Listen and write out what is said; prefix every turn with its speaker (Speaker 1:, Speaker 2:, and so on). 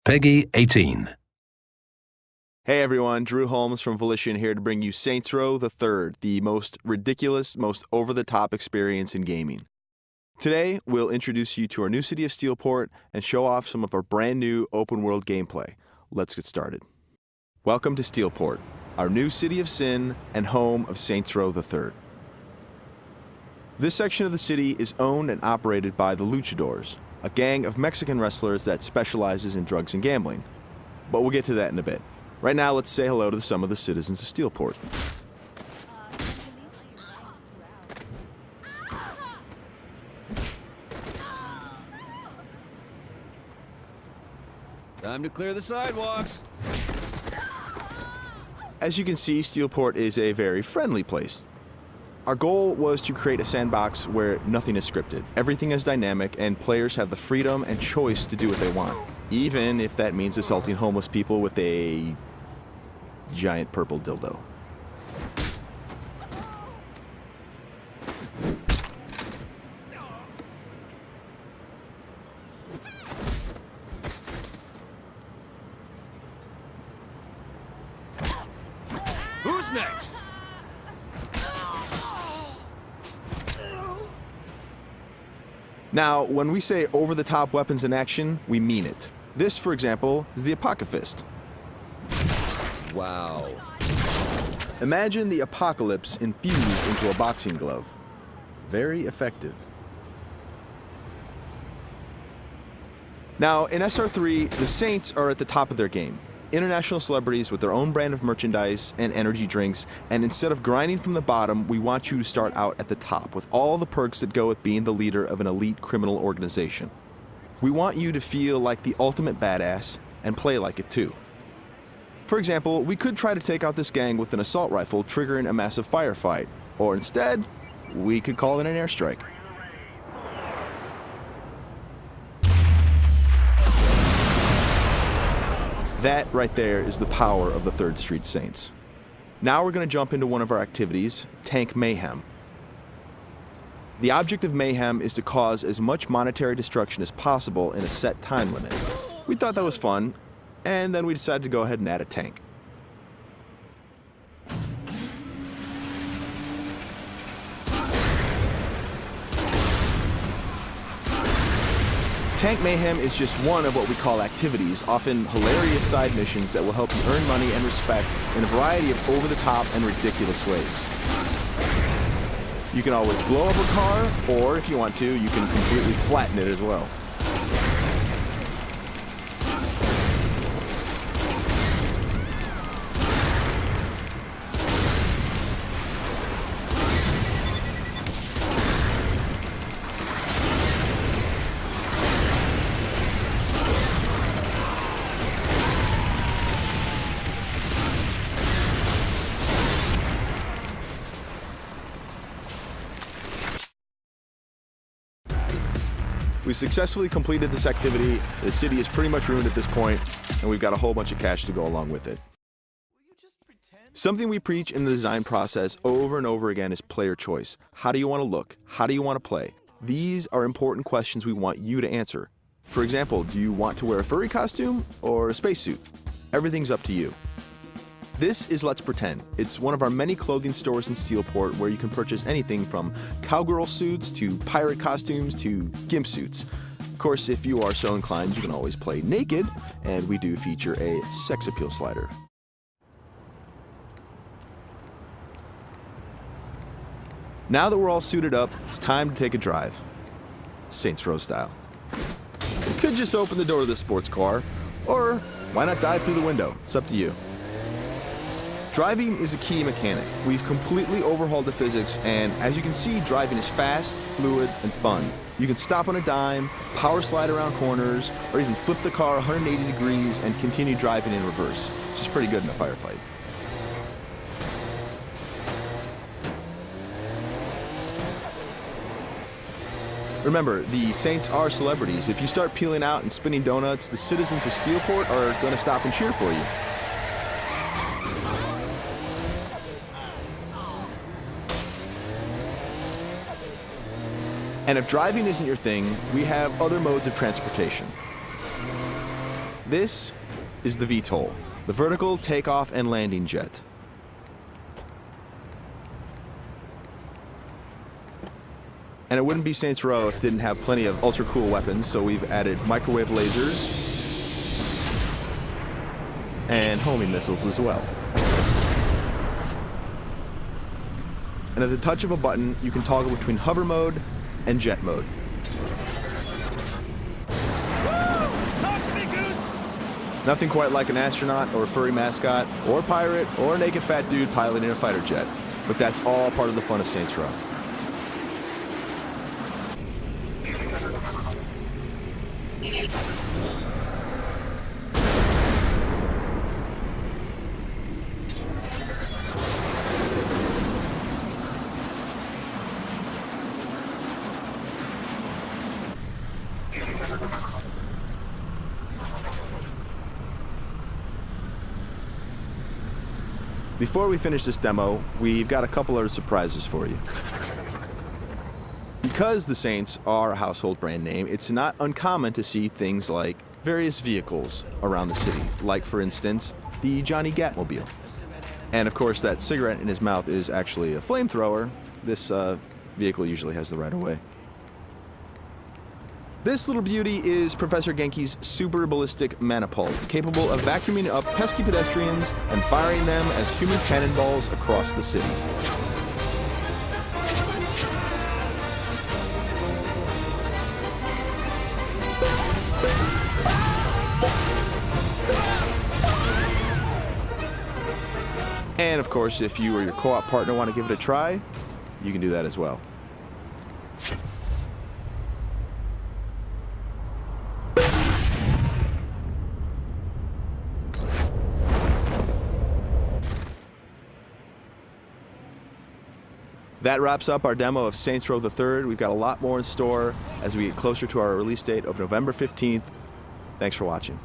Speaker 1: Peggy 18.
Speaker 2: Hey everyone, Drew Holmes from Volition here to bring you Saints Row the Third, the most ridiculous, most over-the-top experience in gaming. Today, we'll introduce you to our new city of Steelport and show off some of our brand new open-world gameplay. Let's get started. Welcome to Steelport, our new city of sin and home of Saints Row the Third. This section of the city is owned and operated by the Luchadors, a gang of Mexican wrestlers that specializes in drugs and gambling. But we'll get to that in a bit. Right now, let's say hello to some of the citizens of Steelport.
Speaker 3: Time to clear the sidewalks.
Speaker 2: As you can see, Steelport is a very friendly place. Our goal was to create a sandbox where nothing is scripted. Everything is dynamic, and players have the freedom and choice to do what they want, even if that means assaulting homeless people with a giant purple dildo.
Speaker 3: Who's next?
Speaker 2: Now, when we say over-the-top weapons in action, we mean it. This, for example, is the Apocalypse.
Speaker 3: Wow.
Speaker 2: Imagine the apocalypse infused into a boxing glove. Very effective. Now, in SR3, the Saints are at the top of their game. International celebrities with their own brand of merchandise and energy drinks, and instead of grinding from the bottom, we want you to start out at the top with all the perks that go with being the leader of an elite criminal organization. We want you to feel like the ultimate badass and play like it too. For example, we could try to take out this gang with an assault rifle, triggering a massive firefight, or instead, we could call it an airstrike. That right there is the power of the 3rd Street Saints. Now we're going to jump into one of our activities, Tank Mayhem. The object of Mayhem is to cause as much monetary destruction as possible in a set time limit. We thought that was fun, and then we decided to go ahead and add a tank. Tank Mayhem is just one of what we call activities, often hilarious side missions that will help you earn money and respect in a variety of over-the-top and ridiculous ways. You can always blow up a car, or if you want to, you can completely flatten it as well. We successfully completed this activity. The city is pretty much ruined at this point, and we've got a whole bunch of cash to go along with it. Something we preach in the design process over and over again is player choice. How do you want to look? How do you want to play? These are important questions we want you to answer. For example, do you want to wear a furry costume or a spacesuit? Everything's up to you. This is Let's Pretend. It's one of our many clothing stores in Steelport where you can purchase anything from cowgirl suits to pirate costumes to gimp suits. Of course, if you are so inclined, you can always play naked, and we do feature a sex appeal slider. Now that we're all suited up, it's time to take a drive. Saints Row style. You could just open the door to the sports car, or why not dive through the window? It's up to you. Driving is a key mechanic. We've completely overhauled the physics, and as you can see, driving is fast, fluid, and fun. You can stop on a dime, power slide around corners, or even flip the car 180 degrees and continue driving in reverse, which is pretty good in a firefight. Remember, the Saints are celebrities. If you start peeling out and spinning donuts, the citizens of Steelport are going to stop and cheer for you. And if driving isn't your thing, we have other modes of transportation. This is the VTOL, the vertical takeoff and landing jet. And it wouldn't be Saints Row if it didn't have plenty of ultra cool weapons, so we've added microwave lasers and homing missiles as well. And at the touch of a button, you can toggle between hover mode and jet mode.
Speaker 3: Talk to me, Goose!
Speaker 2: Nothing quite like an astronaut or a furry mascot or pirate or a naked fat dude piloting a fighter jet. But that's all part of the fun of Saints Row. Before we finish this demo, we've got a couple of surprises for you. Because the Saints are a household brand name, it's not uncommon to see things like various vehicles around the city, like, for instance, the Johnny Gatmobile. And of course, that cigarette in his mouth is actually a flamethrower. This vehicle usually has the right of way. This little beauty is Professor Genki's super ballistic manipult, capable of vacuuming up pesky pedestrians and firing them as human cannonballs across the city. And of course, if you or your co-op partner want to give it a try, you can do that as well. That wraps up our demo of Saints Row the Third. We've got a lot more in store as we get closer to our release date of November 15th. Thanks for watching.